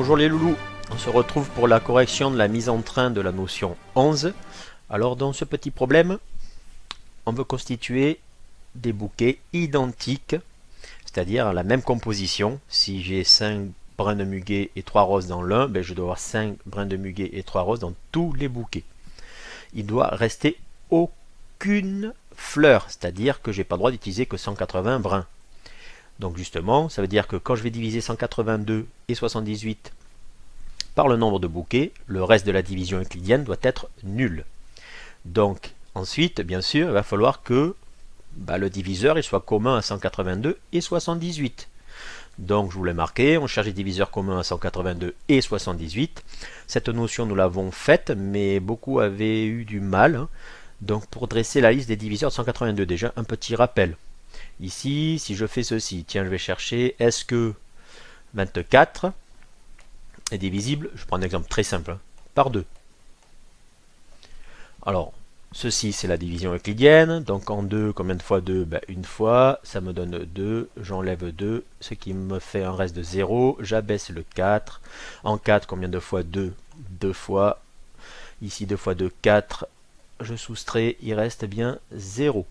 Bonjour les loulous, on se retrouve pour la correction de la mise en train de la notion 11. Alors dans ce petit problème, on veut constituer des bouquets identiques, c'est-à-dire la même composition. Si j'ai 5 brins de muguet et 3 roses dans l'un, je dois avoir 5 brins de muguet et 3 roses dans tous les bouquets. Il doit rester aucune fleur, c'est-à-dire que j'ai pas le droit d'utiliser que 180 brins. Donc justement, ça veut dire que quand je vais diviser 182 et 78 par le nombre de bouquets, le reste de la division euclidienne doit être nul. Donc ensuite, bien sûr, il va falloir que le diviseur il soit commun à 182 et 78. Donc je vous l'ai marqué, on cherche des diviseurs communs à 182 et 78. Cette notion nous l'avons faite, mais beaucoup avaient eu du mal. Donc pour dresser la liste des diviseurs de 182, déjà un petit rappel. Ici, si je fais ceci, tiens, je vais chercher, est-ce que 24 est divisible, je prends un exemple très simple, par 2. Alors, ceci c'est la division euclidienne, donc en 2, combien de fois 2 une fois, ça me donne 2, j'enlève 2, ce qui me fait un reste de 0, j'abaisse le 4. En 4, combien de fois 2 2 fois, ici 2 fois 2, 4, je soustrais, il reste bien 0.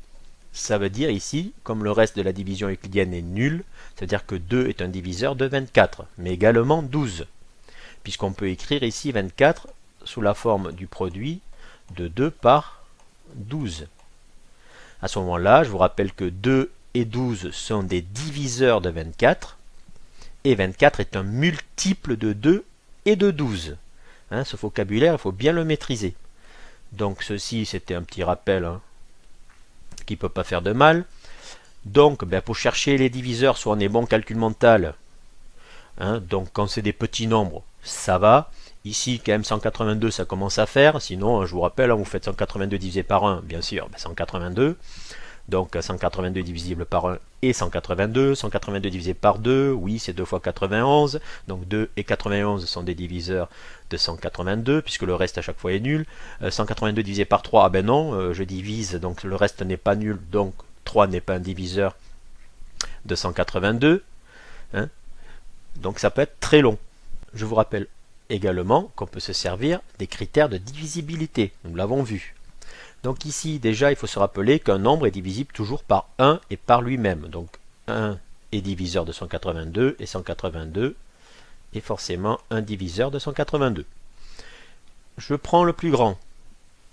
Ça veut dire ici, comme le reste de la division euclidienne est nul, ça veut dire que 2 est un diviseur de 24, mais également 12, puisqu'on peut écrire ici 24 sous la forme du produit de 2 par 12. À ce moment-là, je vous rappelle que 2 et 12 sont des diviseurs de 24, et 24 est un multiple de 2 et de 12. Ce vocabulaire, il faut bien le maîtriser. Donc ceci, c'était un petit rappel, qui ne peut pas faire de mal. Donc pour chercher les diviseurs, soit on est bon calcul mental, donc quand c'est des petits nombres, ça va. Ici quand même 182 ça commence à faire, sinon je vous rappelle, vous faites 182 divisé par 1, bien sûr, 182. Donc 182 divisible par 1 et 182, 182 divisé par 2, oui c'est 2 fois 91, donc 2 et 91 sont des diviseurs de 182, puisque le reste à chaque fois est nul. 182 divisé par 3, non, je divise, donc le reste n'est pas nul, donc 3 n'est pas un diviseur de 182. Donc ça peut être très long. Je vous rappelle également qu'on peut se servir des critères de divisibilité, nous l'avons vu. Donc ici, déjà, il faut se rappeler qu'un nombre est divisible toujours par 1 et par lui-même. Donc 1 est diviseur de 182 et 182 est forcément un diviseur de 182. Je prends le plus grand.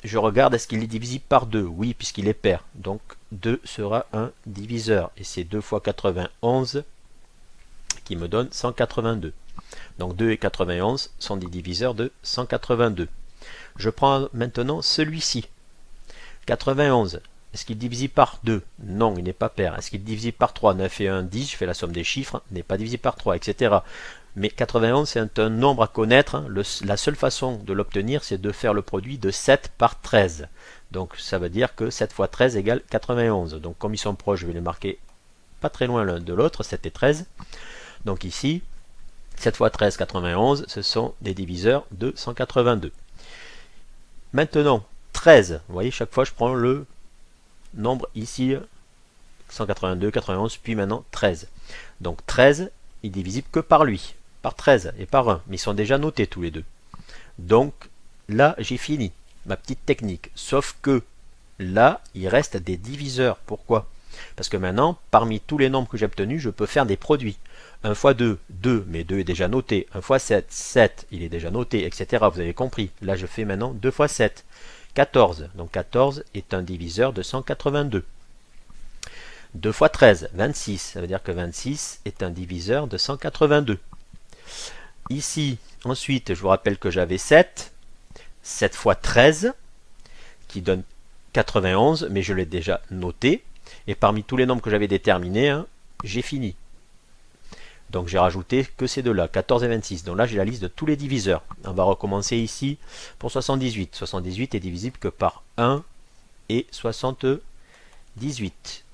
Je regarde, est-ce qu'il est divisible par 2? Oui, puisqu'il est pair. Donc 2 sera un diviseur. Et c'est 2 fois 91 qui me donne 182. Donc 2 et 91 sont des diviseurs de 182. Je prends maintenant celui-ci. 91, est-ce qu'il est divisible par 2? Non, il n'est pas pair. Est-ce qu'il est divisible par 3? 9 et 1, 10, je fais la somme des chiffres, n'est pas divisible par 3, etc. Mais 91, c'est un nombre à connaître. La seule façon de l'obtenir, c'est de faire le produit de 7 par 13. Donc ça veut dire que 7 fois 13 égale 91. Donc comme ils sont proches, je vais les marquer pas très loin l'un de l'autre, 7 et 13. Donc ici, 7 fois 13, 91, ce sont des diviseurs de 182. Maintenant, 13, vous voyez, chaque fois je prends le nombre ici, 182, 91, puis maintenant 13. Donc 13 est divisible que par lui, par 13 et par 1, mais ils sont déjà notés tous les deux. Donc là, j'ai fini ma petite technique, sauf que là, il reste des diviseurs. Pourquoi? Parce que maintenant, parmi tous les nombres que j'ai obtenus, je peux faire des produits. 1 fois 2, 2, mais 2 est déjà noté. 1 fois 7, 7, il est déjà noté, etc. Vous avez compris. Là, je fais maintenant 2 fois 7. 14, donc 14 est un diviseur de 182. 2 fois 13, 26, ça veut dire que 26 est un diviseur de 182. Ici, ensuite, je vous rappelle que j'avais 7, 7 fois 13, qui donne 91, mais je l'ai déjà noté, et parmi tous les nombres que j'avais déterminés, j'ai fini. Donc j'ai rajouté que ces deux-là, 14 et 26. Donc là j'ai la liste de tous les diviseurs. On va recommencer ici pour 78. 78 est divisible que par 1 et 78.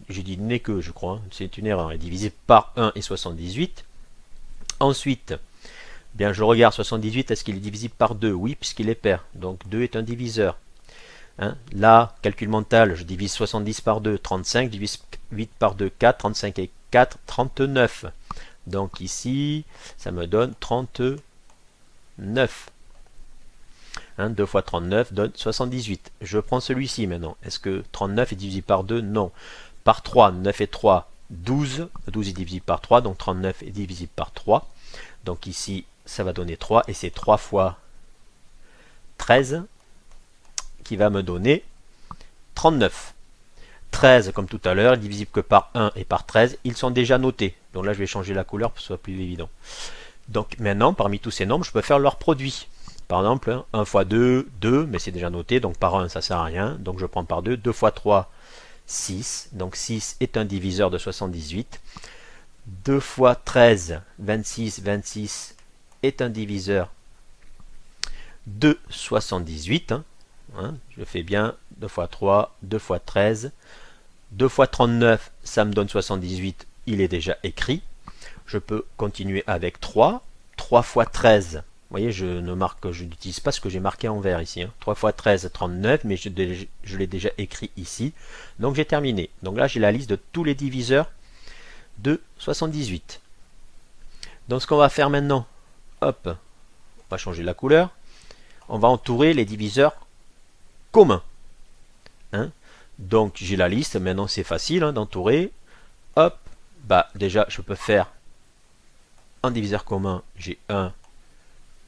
J'ai dit n'est que, je crois, c'est une erreur. Il est divisible par 1 et 78. Ensuite, je regarde 78, est-ce qu'il est divisible par 2? Oui, puisqu'il est pair. Donc 2 est un diviseur. Là, calcul mental, je divise 70 par 2, 35, je divise 8 par 2, 4, 35 et 4, 39. Donc ici, ça me donne 39. 2 fois 39 donne 78. Je prends celui-ci maintenant. Est-ce que 39 est divisible par 2? Non. Par 3, 9 et 3, 12. 12 est divisible par 3, donc 39 est divisible par 3. Donc ici, ça va donner 3, et c'est 3 fois 13 qui va me donner 39. 13, comme tout à l'heure, est divisible que par 1 et par 13. Ils sont déjà notés. Donc là, je vais changer la couleur pour que ce soit plus évident. Donc maintenant, parmi tous ces nombres, je peux faire leur produit. Par exemple, 1 fois 2, 2, mais c'est déjà noté, donc par 1, ça ne sert à rien. Donc je prends par 2. 2 fois 3, 6. Donc 6 est un diviseur de 78. 2 fois 13, 26. 26 est un diviseur de 78. Je fais bien 2 fois 3, 2 fois 13. 2 fois 39, ça me donne 78. Il est déjà écrit. Je peux continuer avec 3. 3 fois 13. Vous voyez, je n'utilise pas ce que j'ai marqué en vert ici. 3 fois 13, 39, mais je l'ai déjà écrit ici. Donc j'ai terminé. Donc là, j'ai la liste de tous les diviseurs de 78. Donc ce qu'on va faire maintenant, hop, on va changer la couleur. On va entourer les diviseurs communs. Donc j'ai la liste, maintenant c'est facile d'entourer. Hop, déjà je peux faire un diviseur commun, j'ai 1.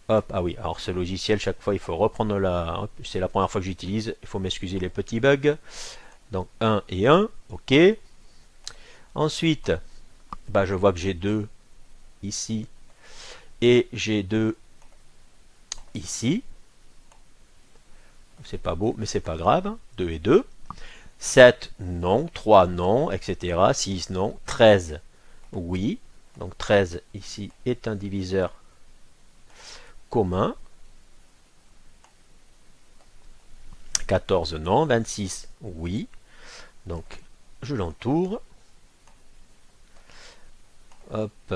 Hop, ah oui, alors ce logiciel, chaque fois il faut reprendre c'est la première fois que j'utilise, il faut m'excuser les petits bugs. Donc 1 et 1, ok. Ensuite, je vois que j'ai 2 ici et j'ai 2 ici. C'est pas beau, mais c'est pas grave. 2 et 2. 7, non. 3, non, etc. 6, non. 13, oui. Donc 13 ici est un diviseur commun. 14, non. 26, oui. Donc je l'entoure. Hop.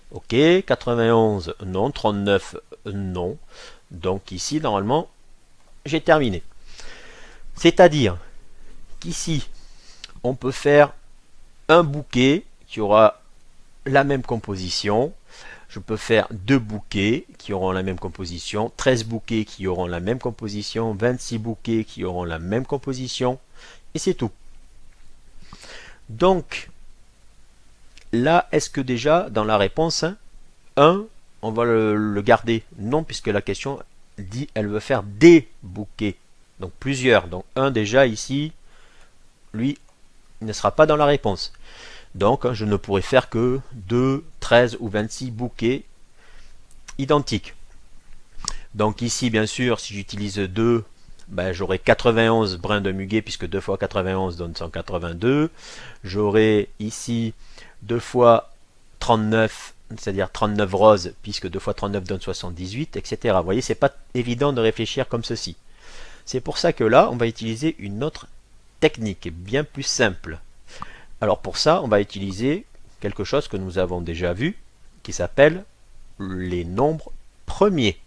Ok. 91, non. 39, non. Donc ici, normalement, j'ai terminé. C'est-à-dire qu'ici, on peut faire un bouquet qui aura la même composition. Je peux faire 2 bouquets qui auront la même composition, 13 bouquets qui auront la même composition, 26 bouquets qui auront la même composition, et c'est tout. Donc, là, est-ce que déjà, dans la réponse 1, on va le garder? Non, puisque la question dit elle veut faire des bouquets. Donc plusieurs. Donc 1 déjà ici, lui, il ne sera pas dans la réponse. Donc je ne pourrai faire que 2, 13 ou 26 bouquets identiques. Donc ici, bien sûr, si j'utilise 2, j'aurai 91 brins de muguet, puisque 2 fois 91 donne 182. J'aurai ici 2 fois 39, c'est-à-dire 39 roses, puisque 2 fois 39 donne 78, etc. Vous voyez, c'est pas évident de réfléchir comme ceci. C'est pour ça que là, on va utiliser une autre technique, bien plus simple. Alors pour ça, on va utiliser quelque chose que nous avons déjà vu, qui s'appelle les nombres premiers.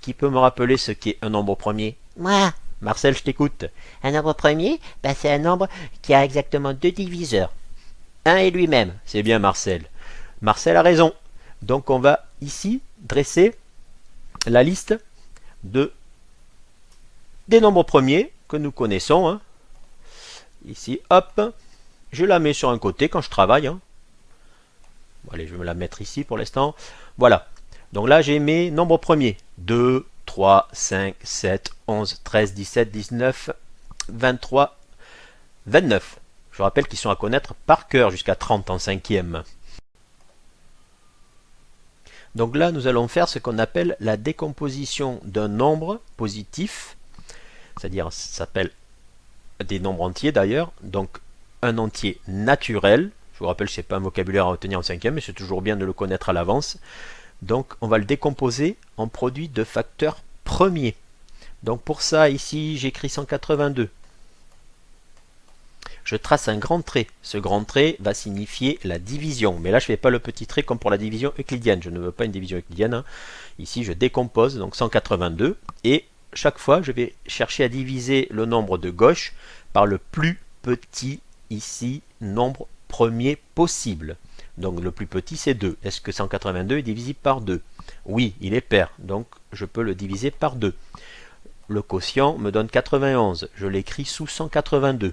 Qui peut me rappeler ce qu'est un nombre premier? Moi, Marcel, je t'écoute. un nombre premier, c'est un nombre qui a exactement 2 diviseurs. Un est lui-même. C'est bien Marcel. Marcel a raison. Donc on va ici dresser la liste des nombres premiers que nous connaissons. Ici, hop, je la mets sur un côté quand je travaille. Allez, je vais me la mettre ici pour l'instant. Voilà. Donc là, j'ai mes nombres premiers. 2, 3, 5, 7, 11, 13, 17, 19, 23, 29. Je rappelle qu'ils sont à connaître par cœur jusqu'à 30 en cinquième. Donc là, nous allons faire ce qu'on appelle la décomposition d'un nombre positif. C'est-à-dire, ça s'appelle des nombres entiers d'ailleurs. Donc, un entier naturel. Je vous rappelle, ce n'est pas un vocabulaire à retenir en cinquième, mais c'est toujours bien de le connaître à l'avance. Donc, on va le décomposer en produit de facteurs premiers. Donc, pour ça, ici, j'écris 182. Je trace un grand trait. Ce grand trait va signifier la division. Mais là, je ne fais pas le petit trait comme pour la division euclidienne. Je ne veux pas une division euclidienne. Ici, je décompose, donc 182. Et chaque fois, je vais chercher à diviser le nombre de gauche par le plus petit, ici, nombre premier possible. Donc le plus petit c'est 2. Est-ce que 182 est divisible par 2? Oui, il est pair, donc je peux le diviser par 2. Le quotient me donne 91, je l'écris sous 182.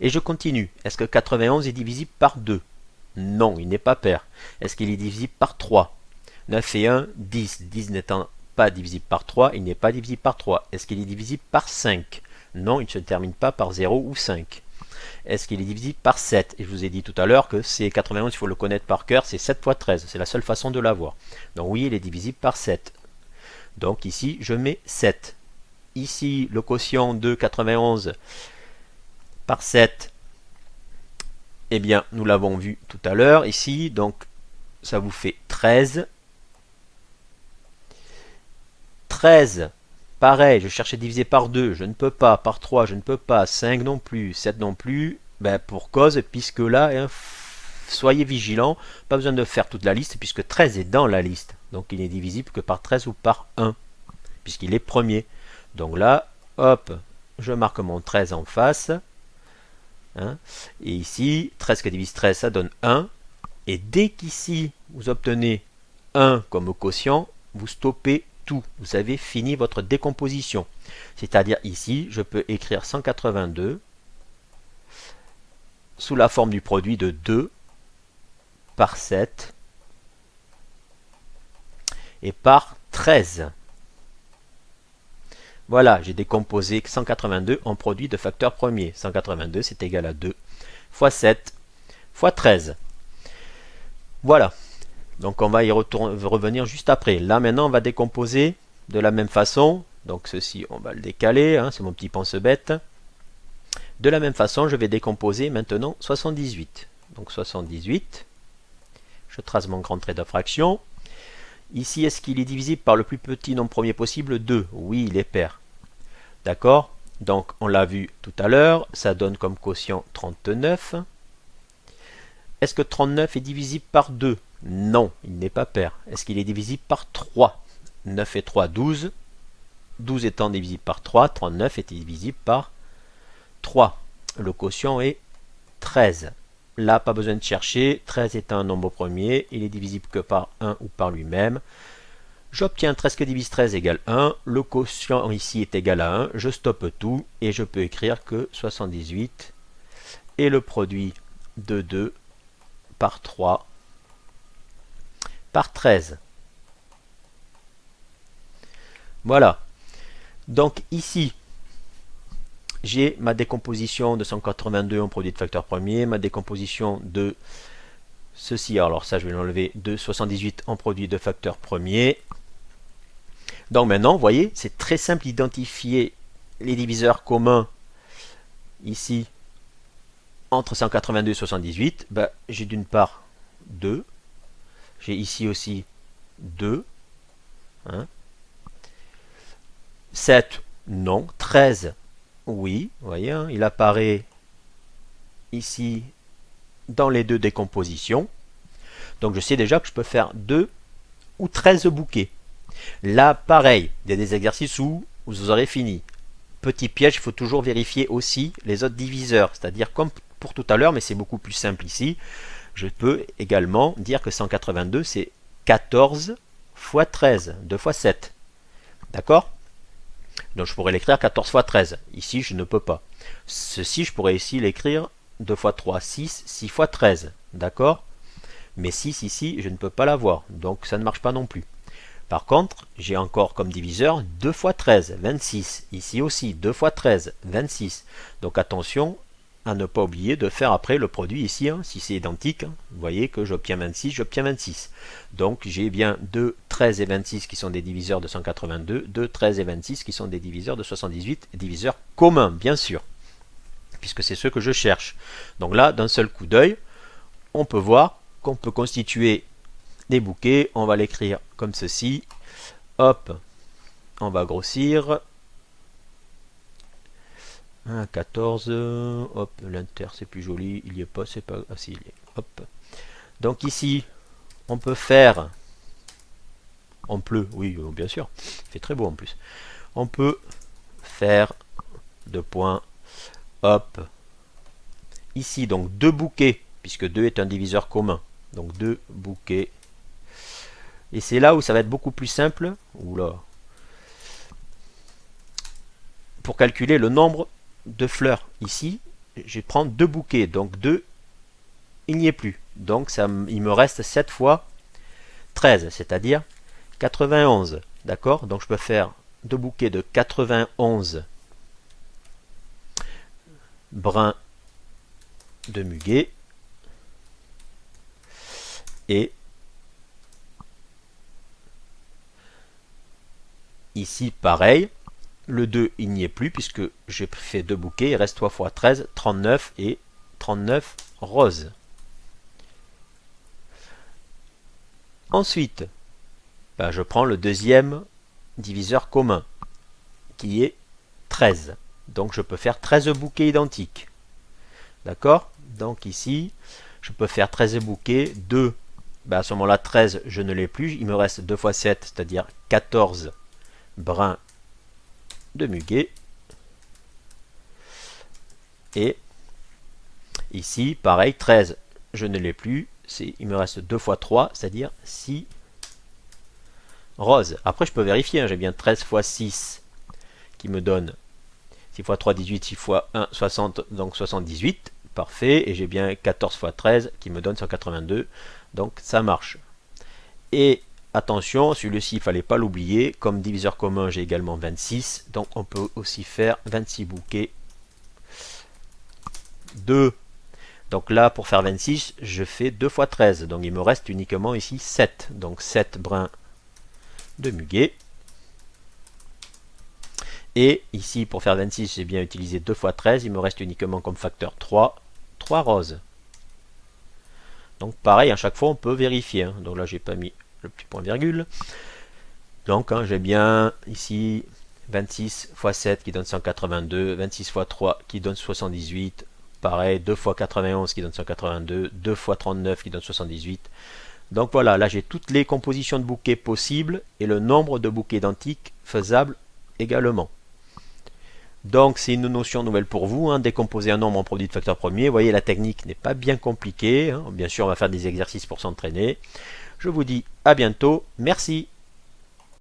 Et je continue. Est-ce que 91 est divisible par 2? Non, il n'est pas pair. Est-ce qu'il est divisible par 3? 9 et 1, 10. 10 n'étant pas divisible par 3, il n'est pas divisible par 3. Est-ce qu'il est divisible par 5? Non, il ne se termine pas par 0 ou 5. Est-ce qu'il est divisible par 7? Et je vous ai dit tout à l'heure que c'est 91, il faut le connaître par cœur, c'est 7 fois 13. C'est la seule façon de l'avoir. Donc oui, il est divisible par 7. Donc ici, je mets 7. Ici, le quotient de 91 par 7, eh bien, nous l'avons vu tout à l'heure ici. Donc, ça vous fait 13. 13, pareil, je cherchais diviser par 2, je ne peux pas, par 3, je ne peux pas, 5 non plus, 7 non plus, ben pour cause, puisque là, hein, soyez vigilants, pas besoin de faire toute la liste, puisque 13 est dans la liste, donc il n'est divisible que par 13 ou par 1, puisqu'il est premier. Donc là, hop, je marque mon 13 en face, hein, et ici, 13 qui divise 13, ça donne 1, et dès qu'ici, vous obtenez 1 comme quotient, vous stoppez tout. Vous avez fini votre décomposition. C'est-à-dire ici, je peux écrire 182 sous la forme du produit de 2 par 7 et par 13. Voilà, j'ai décomposé 182 en produit de facteur premier. 182, c'est égal à 2 fois 7 fois 13. Voilà. Donc on va y revenir juste après. Là maintenant on va décomposer de la même façon. Donc ceci on va le décaler, hein, c'est mon petit pense-bête. De la même façon je vais décomposer maintenant 78. Donc 78, je trace mon grand trait de fraction. Ici est-ce qu'il est divisible par le plus petit nombre premier possible? 2. Oui, il est pair. D'accord? Donc on l'a vu tout à l'heure, ça donne comme quotient 39. Est-ce que 39 est divisible par 2? Non, il n'est pas pair. Est-ce qu'il est divisible par 3? 9 et 3, 12. 12 étant divisible par 3, 39 est divisible par 3. Le quotient est 13. Là, pas besoin de chercher. 13 est un nombre premier. Il est divisible que par 1 ou par lui-même. J'obtiens 13 qui divise 13 égale 1. Le quotient ici est égal à 1. Je stoppe tout et je peux écrire que 78 est le produit de 2 par 3 par 13. Voilà. Donc ici, j'ai ma décomposition de 182 en produit de facteur premier, ma décomposition de ceci, alors ça je vais l'enlever, de 78 en produit de facteur premier. Donc maintenant, vous voyez, c'est très simple d'identifier les diviseurs communs ici entre 182 et 78. Ben, j'ai d'une part 2. J'ai ici aussi 2. Hein. 7, non. 13, oui. Vous voyez, hein, il apparaît ici dans les deux décompositions. Donc je sais déjà que je peux faire 2 ou 13 bouquets. Là, pareil, il y a des exercices où vous aurez fini. Petit piège, il faut toujours vérifier aussi les autres diviseurs. C'est-à-dire comme pour tout à l'heure, mais c'est beaucoup plus simple ici. Je peux également dire que 182, c'est 14 fois 13, 2 fois 7. D'accord? Donc je pourrais l'écrire 14 fois 13. Ici, je ne peux pas. Ceci, je pourrais ici l'écrire 2 fois 3, 6, 6 fois 13. D'accord? Mais 6 ici, je ne peux pas l'avoir. Donc ça ne marche pas non plus. Par contre, j'ai encore comme diviseur 2 fois 13, 26. Ici aussi, 2 fois 13, 26. Donc attention à ne pas oublier de faire après le produit ici, hein, si c'est identique. Hein, vous voyez que j'obtiens 26, j'obtiens 26. Donc j'ai bien 2, 13 et 26 qui sont des diviseurs de 182, 2, 13 et 26 qui sont des diviseurs de 78, diviseurs communs, bien sûr, puisque c'est ceux que je cherche. Donc là, d'un seul coup d'œil, on peut voir qu'on peut constituer des bouquets. On va l'écrire comme ceci. Hop, on va grossir. 1, 14, hop, l'inter c'est plus joli, il n'y est pas, c'est pas, ah si, il y est, hop. Donc ici, on peut faire, on peut, oui, bien sûr, il fait très beau en plus. On peut faire 2 points, hop, ici donc 2 bouquets, puisque 2 est un diviseur commun. Donc 2 bouquets. Et c'est là où ça va être beaucoup plus simple. Oula. Pour calculer le nombre de fleurs. Ici, je vais prendre 2 bouquets. Donc 2, il n'y est plus. Donc ça, il me reste 7 fois 13, c'est-à-dire 91. D'accord? Donc je peux faire 2 bouquets de 91 brins de muguet. Et ici, pareil. Le 2, il n'y est plus puisque j'ai fait 2 bouquets. Il reste 3 fois 13, 39 et 39 roses. Ensuite, je prends le deuxième diviseur commun qui est 13. Donc je peux faire 13 bouquets identiques. D'accord? Donc ici, je peux faire 13 bouquets. 2, à ce moment-là, 13, je ne l'ai plus. Il me reste 2 fois 7, c'est-à-dire 14 brins de muguet. Et ici, pareil, 13, je ne l'ai plus. Il me reste 2 fois 3, c'est-à-dire 6 roses. Après, je peux vérifier. J'ai bien 13 fois 6 qui me donne 6 fois 3, 18, 6 fois 1, 60, donc 78. Parfait. Et j'ai bien 14 fois 13 qui me donne 182. Donc, ça marche. Et attention, celui-ci, il ne fallait pas l'oublier. Comme diviseur commun, j'ai également 26. Donc, on peut aussi faire 26 bouquets de... Donc là, pour faire 26, je fais 2 fois 13. Donc, il me reste uniquement ici 7. Donc, 7 brins de muguet. Et ici, pour faire 26, j'ai bien utilisé 2 fois 13. Il me reste uniquement comme facteur 3 roses. Donc, pareil, à chaque fois, on peut vérifier. Donc là, j'ai pas mis le petit point virgule. Donc, j'ai bien ici 26 fois 7 qui donne 182, 26 fois 3 qui donne 78, pareil, 2 fois 91 qui donne 182, 2 fois 39 qui donne 78. Donc voilà, là j'ai toutes les compositions de bouquets possibles et le nombre de bouquets identiques faisables également. Donc c'est une notion nouvelle pour vous, décomposer un nombre en produit de facteurs premiers. Vous voyez, la technique n'est pas bien compliquée. Bien sûr, on va faire des exercices pour s'entraîner. Je vous dis à bientôt. Merci.